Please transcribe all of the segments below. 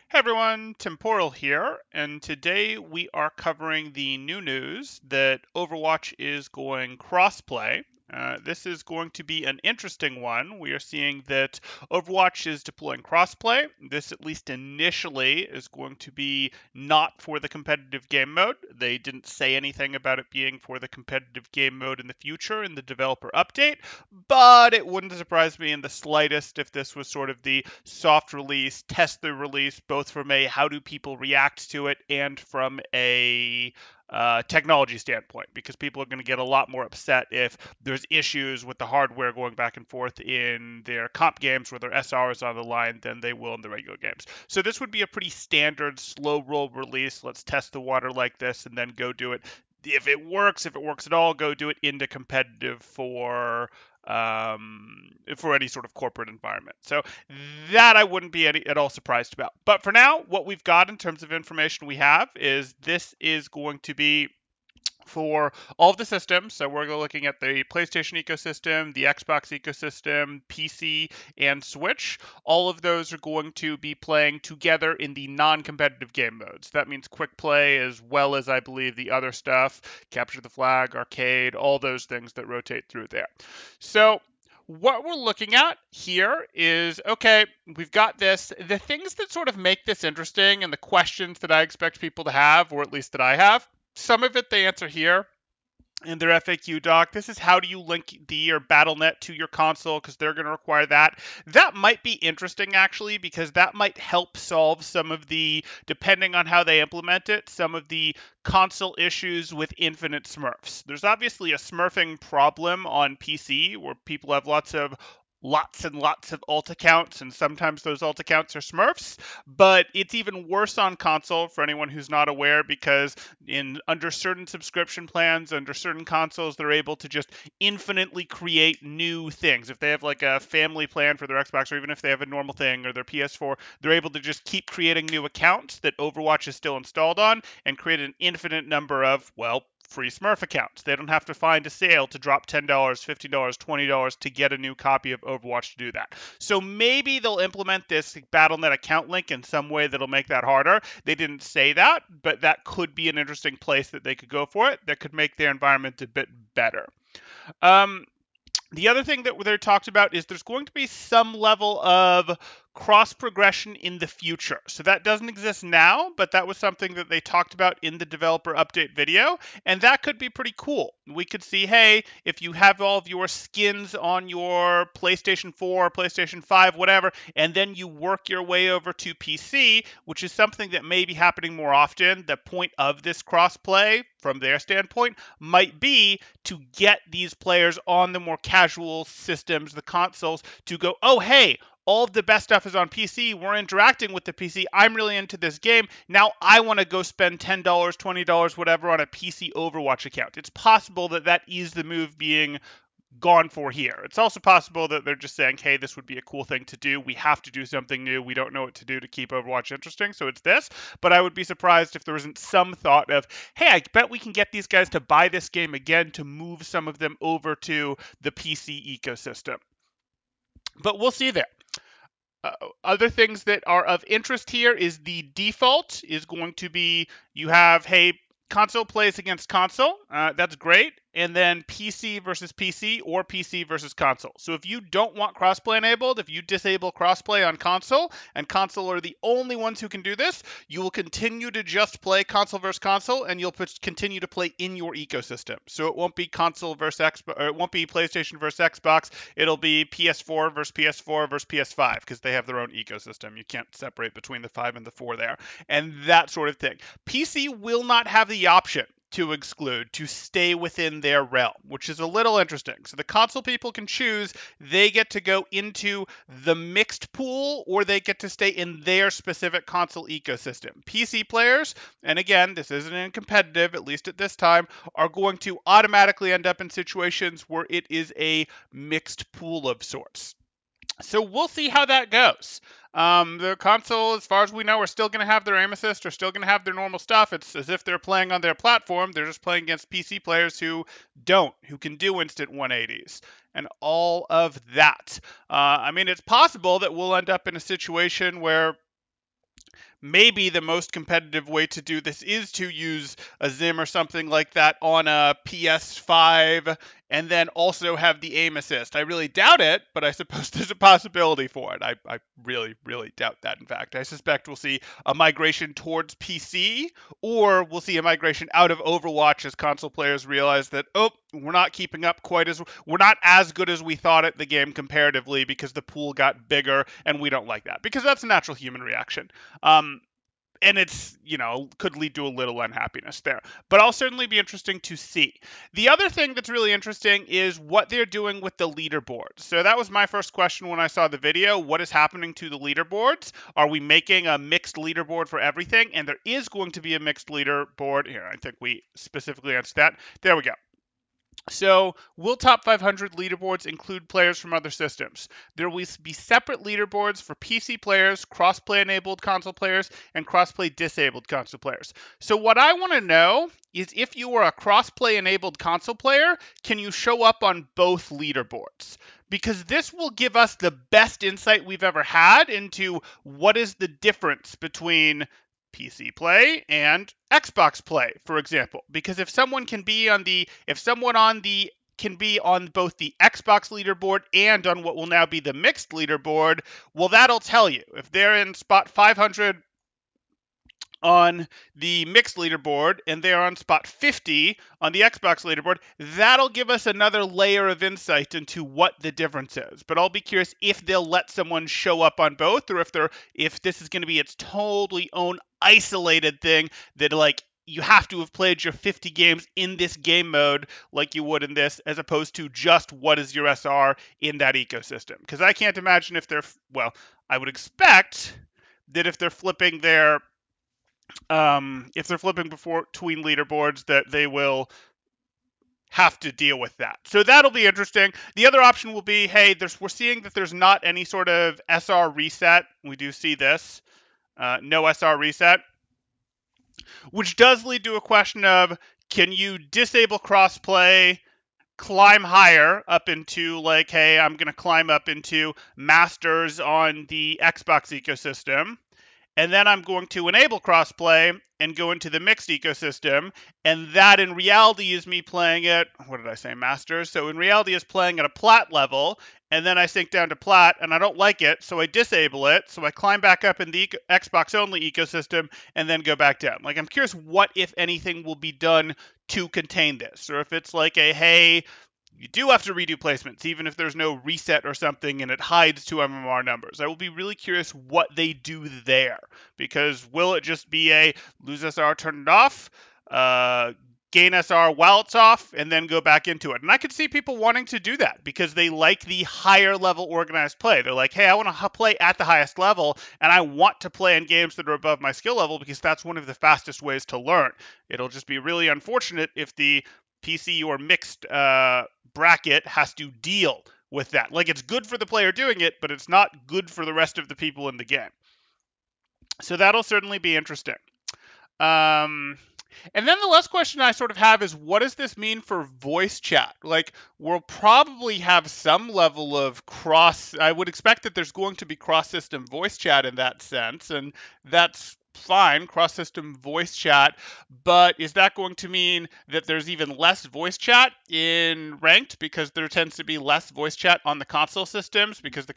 Hey everyone, Temporal here, and today we are covering the new news that Overwatch is going crossplay. This is going to be an interesting one. We are seeing that Overwatch is deploying crossplay. This, at least initially, is going to be not for the competitive game mode. They didn't say anything about it being for the competitive game mode in the future in the developer update, but it wouldn't surprise me in the slightest if this was sort of the soft release, test the release, both from a how do people react to it and from a technology standpoint, because people are going to get a lot more upset if there's issues with the hardware going back and forth in their comp games where their SR is on the line than they will in the regular games. So this would be a pretty standard slow roll release. Let's test the water like this and then go do it. If it works at all, go do it into competitive for any sort of corporate environment. So that I wouldn't be at all surprised about. But for now, what we've got in terms of information we have is this is going to be for all of the systems. So we're looking at the PlayStation ecosystem, the Xbox ecosystem, PC, and Switch. All of those are going to be playing together in the non-competitive game modes. That means quick play as well as, I believe, the other stuff, capture the flag, arcade, all those things that rotate through there. So what we're looking at here is, okay, we've got this. The things that sort of make this interesting and the questions that I expect people to have, or at least that I have, some of it they answer here in their FAQ doc. This is how do you link your BattleNet to your console, because they're going to require that. That might be interesting, actually, because that might help solve some of the, depending on how they implement it, some of the console issues with infinite smurfs. There's obviously a smurfing problem on PC where people have lots and lots of alt accounts, and sometimes those alt accounts are Smurfs. But it's even worse on console for anyone who's not aware, because under certain subscription plans, under certain consoles, they're able to just infinitely create new things. If they have like a family plan for their Xbox, or even if they have a normal thing or their PS4, they're able to just keep creating new accounts that Overwatch is still installed on and create an infinite number of, well, free Smurf accounts. They don't have to find a sale to drop $10, $50, $20 to get a new copy of Overwatch to do that. So maybe they'll implement this BattleNet account link in some way that'll make that harder. They didn't say that, but that could be an interesting place that they could go for it that could make their environment a bit better. The other thing that they talked about is there's going to be some level of cross progression in the future. So that doesn't exist now, but that was something that they talked about in the developer update video, and that could be pretty cool. We could see, hey, if you have all of your skins on your PlayStation 4, PlayStation 5, whatever, and then you work your way over to PC, which is something that may be happening more often. The point of this crossplay, from their standpoint, might be to get these players on the more casual systems, the consoles, to go, oh, hey, all of the best stuff is on PC. We're interacting with the PC. I'm really into this game. Now I want to go spend $10, $20, whatever on a PC Overwatch account. It's possible that that is the move being gone for here. It's also possible that they're just saying, hey, this would be a cool thing to do. We have to do something new. We don't know what to do to keep Overwatch interesting, so it's this. But I would be surprised if there isn't some thought of, hey, I bet we can get these guys to buy this game again to move some of them over to the PC ecosystem. But we'll see there. Other things that are of interest here is the default is going to be, you have, hey, console plays against console. That's great. And then PC versus PC or PC versus console. So if you don't want crossplay enabled, if you disable crossplay on console, and console are the only ones who can do this, you will continue to just play console versus console, and you'll continue to play in your ecosystem. So it won't be console versus Xbox, or it won't be PlayStation versus Xbox. It'll be PS4 versus PS4 versus PS5, because they have their own ecosystem. You can't separate between the 5 and the 4 there, and that sort of thing. PC will not have the option to exclude, to stay within their realm, which is a little interesting. So the console people can choose, they get to go into the mixed pool, or they get to stay in their specific console ecosystem. PC players, and again, this isn't in competitive, at least at this time, are going to automatically end up in situations where it is a mixed pool of sorts. So we'll see how that goes. The console, as far as we know, are still going to have their aim assist, are still going to have their normal stuff. It's as if they're playing on their platform. They're just playing against PC players who don't, who can do instant 180s and all of that. I mean, it's possible that we'll end up in a situation where maybe the most competitive way to do this is to use a Zim or something like that on a PS5 and then also have the aim assist. I really doubt it, but I suppose there's a possibility for it. I really, really doubt that, in fact. I suspect we'll see a migration towards PC, or we'll see a migration out of Overwatch as console players realize that, oh, we're not keeping up we're not as good as we thought at the game comparatively because the pool got bigger, and we don't like that. Because that's a natural human reaction. And it's, could lead to a little unhappiness there. But I'll certainly be interesting to see. The other thing that's really interesting is what they're doing with the leaderboards. So that was my first question when I saw the video. What is happening to the leaderboards? Are we making a mixed leaderboard for everything? And there is going to be a mixed leaderboard. Here, I think we specifically answered that. There we go. So, will top 500 leaderboards include players from other systems? There will be separate leaderboards for PC players, crossplay enabled console players, and crossplay disabled console players. So, what I want to know is if you are a crossplay enabled console player, can you show up on both leaderboards? Because this will give us the best insight we've ever had into what is the difference between PC play and Xbox play, for example. Because if someone can be on the can be on both the Xbox leaderboard and on what will now be the mixed leaderboard, well, that'll tell you. If they're in spot 500 on the mixed leaderboard and they're on spot 50 on the Xbox leaderboard, that'll give us another layer of insight into what the difference is. But I'll be curious if they'll let someone show up on both, or if this is going to be its totally own isolated thing that, like, you have to have played your 50 games in this game mode like you would in this, as opposed to just what is your SR in that ecosystem. Because I can't imagine I would expect that if they're flipping between leaderboards, that they will have to deal with that. So that'll be interesting. The other option will be, hey, we're seeing that there's not any sort of SR reset. We do see this. No SR reset. Which does lead to a question of, can you disable crossplay, climb higher up into, like, hey, I'm going to climb up into Masters on the Xbox ecosystem, and then I'm going to enable crossplay and go into the mixed ecosystem, and that in reality is me playing at, what did I say, Masters? So in reality is playing at a plat level, and then I sink down to plat, and I don't like it, so I disable it, so I climb back up in the Xbox-only ecosystem, and then go back down. Like, I'm curious what, if anything, will be done to contain this, or if it's like hey, you do have to redo placements, even if there's no reset or something, and it hides two MMR numbers. I will be really curious what they do there, because will it just be a lose SR, turn it off, gain SR while it's off, and then go back into it? And I could see people wanting to do that because they like the higher level organized play. They're like, hey, I want to play at the highest level, and I want to play in games that are above my skill level because that's one of the fastest ways to learn. It'll just be really unfortunate if the PC or mixed bracket has to deal with that. Like, it's good for the player doing it, but it's not good for the rest of the people in the game. So that'll certainly be interesting. And then the last question I sort of have is, what does this mean for voice chat? Like, we'll probably have some level of I would expect that there's going to be cross-system voice chat in that sense, and that's fine, cross-system voice chat, but is that going to mean that there's even less voice chat in ranked because there tends to be less voice chat on the console systems because the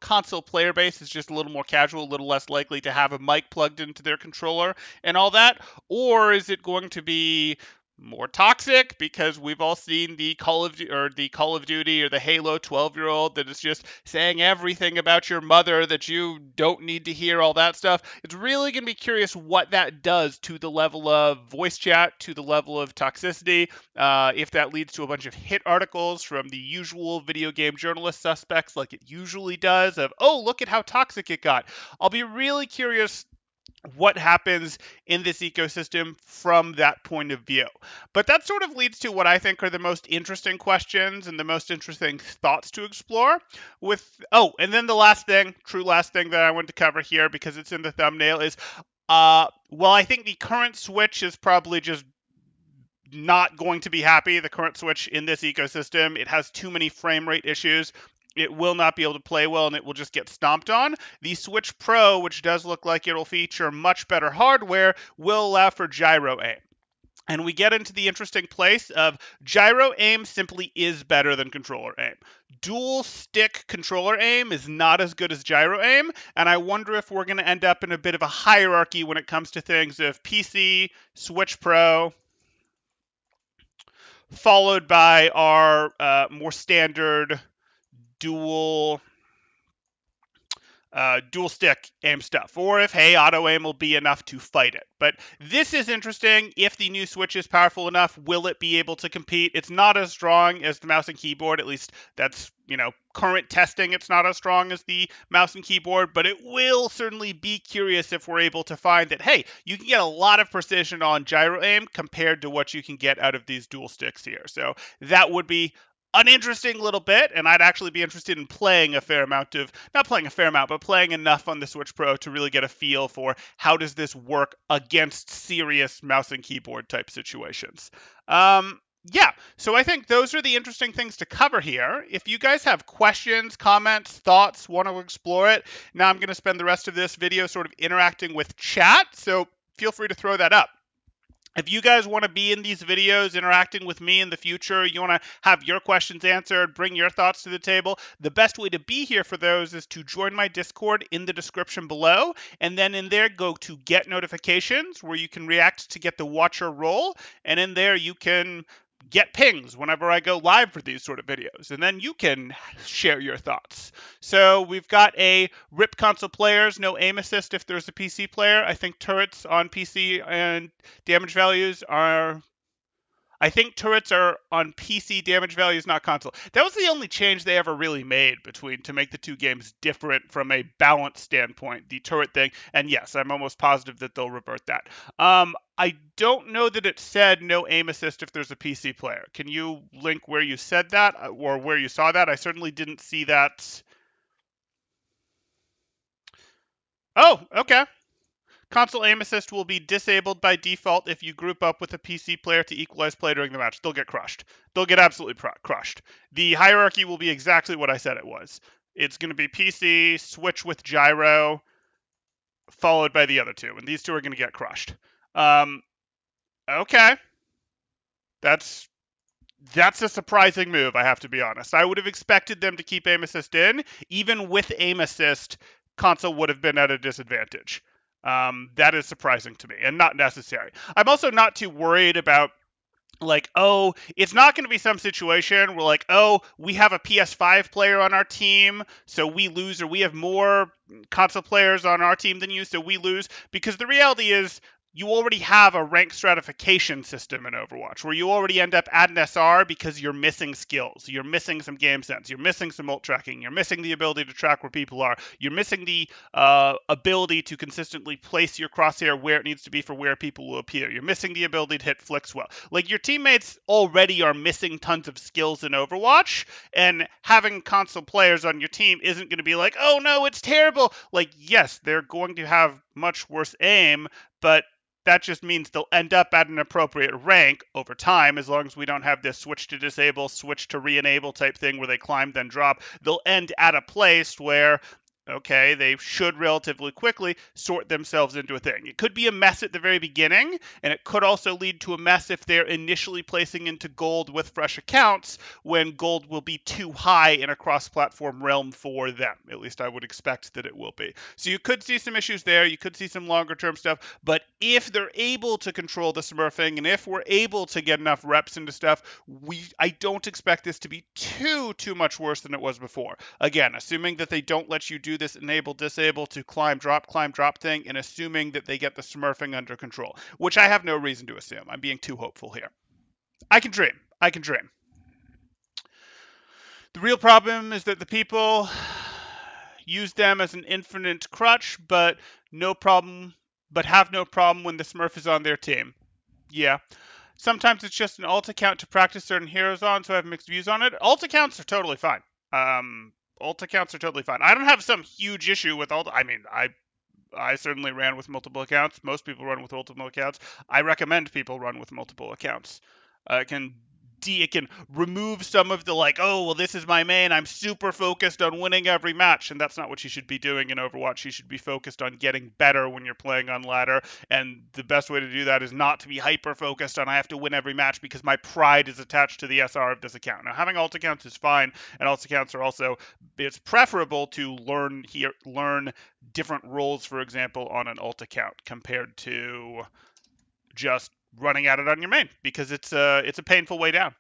console player base is just a little more casual, a little less likely to have a mic plugged into their controller and all that? Or is it going to be more toxic because we've all seen the Call of Duty or the Halo 12-year-old that is just saying everything about your mother that you don't need to hear, all that stuff? It's really going to be curious what that does to the level of voice chat, to the level of toxicity, if that leads to a bunch of hit articles from the usual video game journalist suspects like it usually does of, oh, look at how toxic it got. I'll be really curious what happens in this ecosystem from that point of view. But that sort of leads to what I think are the most interesting questions and the most interesting thoughts to explore and then the last thing that I want to cover here, because it's in the thumbnail, is I think the current Switch is probably just not going to be happy. The current Switch in this ecosystem, it has too many frame rate issues. it will not be able to play well and it will just get stomped on. The Switch Pro, which does look like it'll feature much better hardware, will allow for gyro aim. And we get into the interesting place of gyro aim simply is better than controller aim. Dual stick controller aim is not as good as gyro aim, and I wonder if we're going to end up in a bit of a hierarchy when it comes to things of PC, Switch Pro, followed by our more standard dual dual stick aim stuff, or if, hey, auto aim will be enough to fight it. But this is interesting. If the new Switch is powerful enough, will it be able to compete? It's not as strong as the mouse and keyboard, at least that's, current testing. It's not as strong as the mouse and keyboard, but it will certainly be curious if we're able to find that, hey, you can get a lot of precision on gyro aim compared to what you can get out of these dual sticks here. So that would be an interesting little bit, and I'd actually be interested in playing a fair amount of, not playing a fair amount, but playing enough on the Switch Pro to really get a feel for how does this work against serious mouse and keyboard type situations. Yeah, so I think those are the interesting things to cover here. If you guys have questions, comments, thoughts, want to explore it, now I'm going to spend the rest of this video sort of interacting with chat, so feel free to throw that up. If you guys want to be in these videos interacting with me in the future, you want to have your questions answered, bring your thoughts to the table, the best way to be here for those is to join my Discord in the description below, and then in there go to get notifications where you can react to get the watcher role, and in there you can get pings whenever I go live for these sort of videos, and then you can share your thoughts. So we've got a RIP console players, no aim assist if there's a PC player. I think turrets on PC and damage values are I think turrets are on PC damage values, not console. That was the only change they ever really made between to make the two games different from a balance standpoint, the turret thing. And yes, I'm almost positive that they'll revert that. I don't know that it said no aim assist if there's a PC player. Can you link where you said that or where you saw that? I certainly didn't see that. Oh, okay. Console aim assist will be disabled by default if you group up with a PC player to equalize play during the match. They'll get crushed. They'll get absolutely crushed. The hierarchy will be exactly what I said it was. It's going to be PC, Switch with gyro, followed by the other two. And these two are going to get crushed. Okay. That's a surprising move, I have to be honest. I would have expected them to keep aim assist in. Even with aim assist, console would have been at a disadvantage. That is surprising to me and not necessary. I'm also not too worried about it's not going to be some situation where we have a PS5 player on our team, so we lose, or we have more console players on our team than you, so we lose. Because the reality is, you already have a rank stratification system in Overwatch where you already end up at an SR because you're missing skills. You're missing some game sense. You're missing some ult tracking. You're missing the ability to track where people are. You're missing the ability to consistently place your crosshair where it needs to be for where people will appear. You're missing the ability to hit flicks well. Your teammates already are missing tons of skills in Overwatch, and having console players on your team isn't going to be like, oh no, it's terrible. Yes, they're going to have much worse aim, but that just means they'll end up at an appropriate rank over time, as long as we don't have this switch to disable, switch to re-enable type thing where they climb then drop. They'll end at a place where, okay, they should relatively quickly sort themselves into a thing. It could be a mess at the very beginning, and it could also lead to a mess if they're initially placing into gold with fresh accounts when gold will be too high in a cross-platform realm for them. At least I would expect that it will be. So you could see some issues there. You could see some longer-term stuff. But if they're able to control the smurfing, and if we're able to get enough reps into stuff, I don't expect this to be too much worse than it was before. Again, assuming that they don't let you do this enable disable to climb drop thing, and assuming that they get the smurfing under control, which I have no reason to assume. I'm being too hopeful here. I can dream. The real problem is that the people use them as an infinite crutch, but have no problem when the smurf is on their team. Yeah. Sometimes it's just an alt account to practice certain heroes on, so I have mixed views on it. Alt accounts are totally fine. Alt accounts are totally fine. I don't have some huge issue with alt. I mean, I certainly ran with multiple accounts. Most people run with multiple accounts. I recommend people run with multiple accounts. It can it can remove some of the like, oh, well, this is my main, I'm super focused on winning every match, and that's not what you should be doing in Overwatch. You should be focused on getting better when you're playing on ladder, and the best way to do that is not to be hyper focused on I have to win every match because my pride is attached to the SR of this account. Now, having alt accounts is fine, and alt accounts are also, it's preferable to learn different roles, for example, on an alt account compared to just running at it on your main, because it's a painful way down.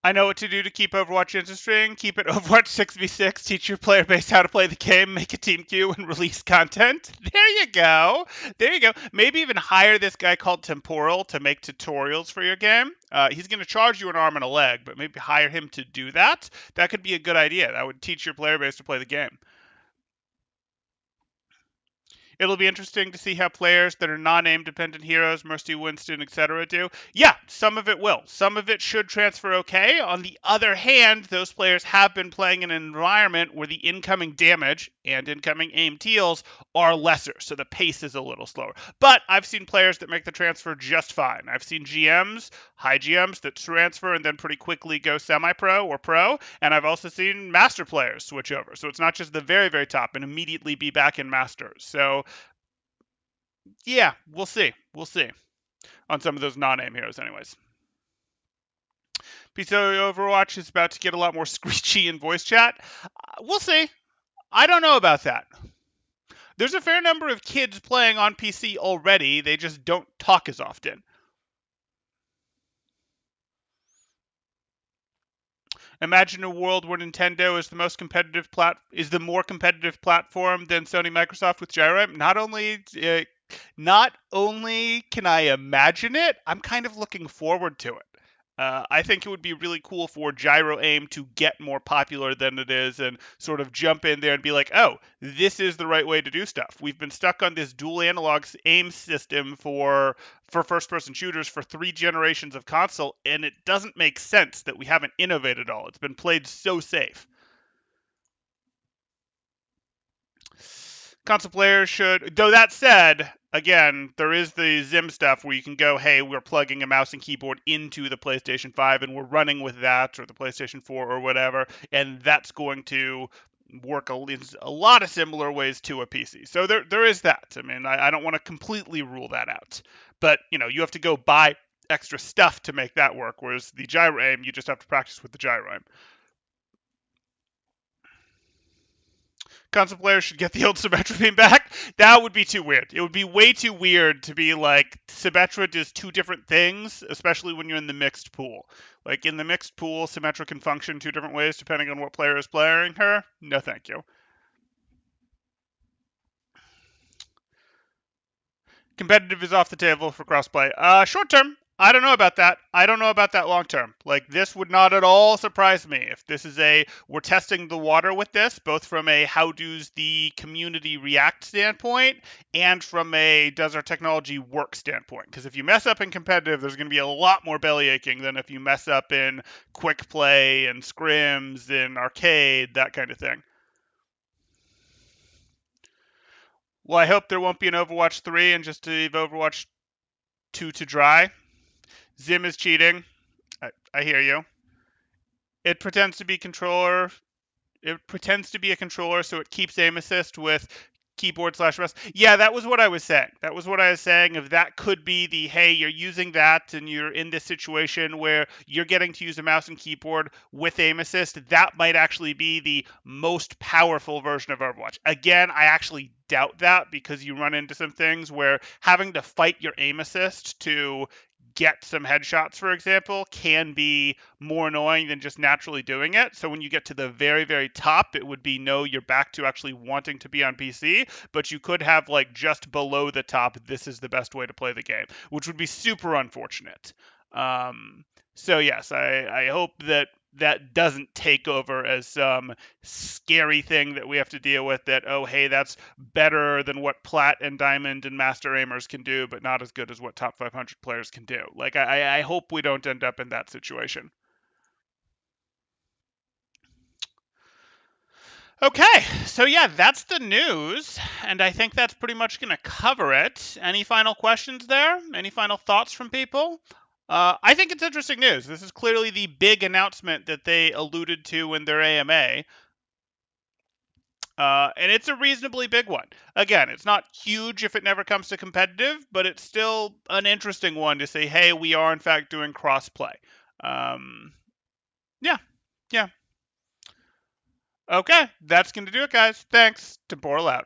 I know what to do to keep Overwatch interesting. Keep it Overwatch 6v6. Teach your player base how to play the game. Make a team queue and release content. There you go. There you go. Maybe even hire this guy called Temporal to make tutorials for your game. He's going to charge you an arm and a leg, but maybe hire him to do that. That could be a good idea. That would teach your player base to play the game. It'll be interesting to see how players that are non-aim dependent heroes, Mercy, Winston, etc. do. Yeah, some of it will. Some of it should transfer okay. On the other hand, those players have been playing in an environment where the incoming damage and incoming aim teals are lesser, so the pace is a little slower. But I've seen players that make the transfer just fine. I've seen GMs, high GMs, that transfer and then pretty quickly go semi-pro or pro, and I've also seen master players switch over. So it's not just the very, very top and immediately be back in masters. So yeah, we'll see. We'll see on some of those non-aim heroes anyways. PC Overwatch is about to get a lot more screechy in voice chat. We'll see. I don't know about that. There's a fair number of kids playing on PC already. They just don't talk as often. Imagine a world where Nintendo is the more competitive platform than Sony Microsoft with gyro. Not only can I imagine it, I'm kind of looking forward to it. I think it would be really cool for gyro aim to get more popular than it is and sort of jump in there and be like, oh, this is the right way to do stuff. We've been stuck on this dual analog aim system for first-person shooters for 3 generations of console, and it doesn't make sense that we haven't innovated at all. It's been played so safe. Console players should, though that said, again, there is the Zim stuff where you can go, hey, we're plugging a mouse and keyboard into the PlayStation 5 and we're running with that, or the PlayStation 4 or whatever, and that's going to work a lot of similar ways to a PC. So there is that. I mean, I don't want to completely rule that out. But, you have to go buy extra stuff to make that work, whereas the gyro aim, you just have to practice with the gyro aim. Console players should get the old Symmetra beam back. That would be too weird. It would be way too weird to be like Symmetra does 2 different things, especially when you're in the mixed pool. Like in the mixed pool, Symmetra can function 2 different ways depending on what player is playing her. No, thank you. Competitive is off the table for crossplay. Short term, I don't know about that. I don't know about that long term. Like, this would not at all surprise me if this is we're testing the water with this, both from a how does the community react standpoint and from a does our technology work standpoint. Because if you mess up in competitive, there's going to be a lot more belly aching than if you mess up in quick play and scrims and arcade, that kind of thing. Well, I hope there won't be an Overwatch 3 and just leave Overwatch 2 to dry. Zim is cheating. I hear you. It pretends to be controller. It pretends to be a controller, so it keeps aim assist with keyboard/mouse. Yeah, that was what I was saying. That was what I was saying. If that could be the, hey, you're using that and you're in this situation where you're getting to use a mouse and keyboard with aim assist, that might actually be the most powerful version of Overwatch. Again, I actually doubt that because you run into some things where having to fight your aim assist to get some headshots, for example, can be more annoying than just naturally doing it. So when you get to the very, very top, it would be no, you're back to actually wanting to be on PC, but you could have like just below the top, this is the best way to play the game, which would be super unfortunate. So yes, I hope that doesn't take over as some scary thing that we have to deal with, that, oh, hey, that's better than what Plat and Diamond and Master Aimers can do, but not as good as what top 500 players can do. Like, I hope we don't end up in that situation. Okay, so yeah, that's the news, and I think that's pretty much going to cover it. Any final questions there? Any final thoughts from people? I think it's interesting news. This is clearly the big announcement that they alluded to in their AMA, and it's a reasonably big one. Again, it's not huge if it never comes to competitive, but it's still an interesting one to say, hey, we are in fact doing crossplay. Um, yeah, yeah. Okay, that's going to do it, guys. Thanks. Temporal out.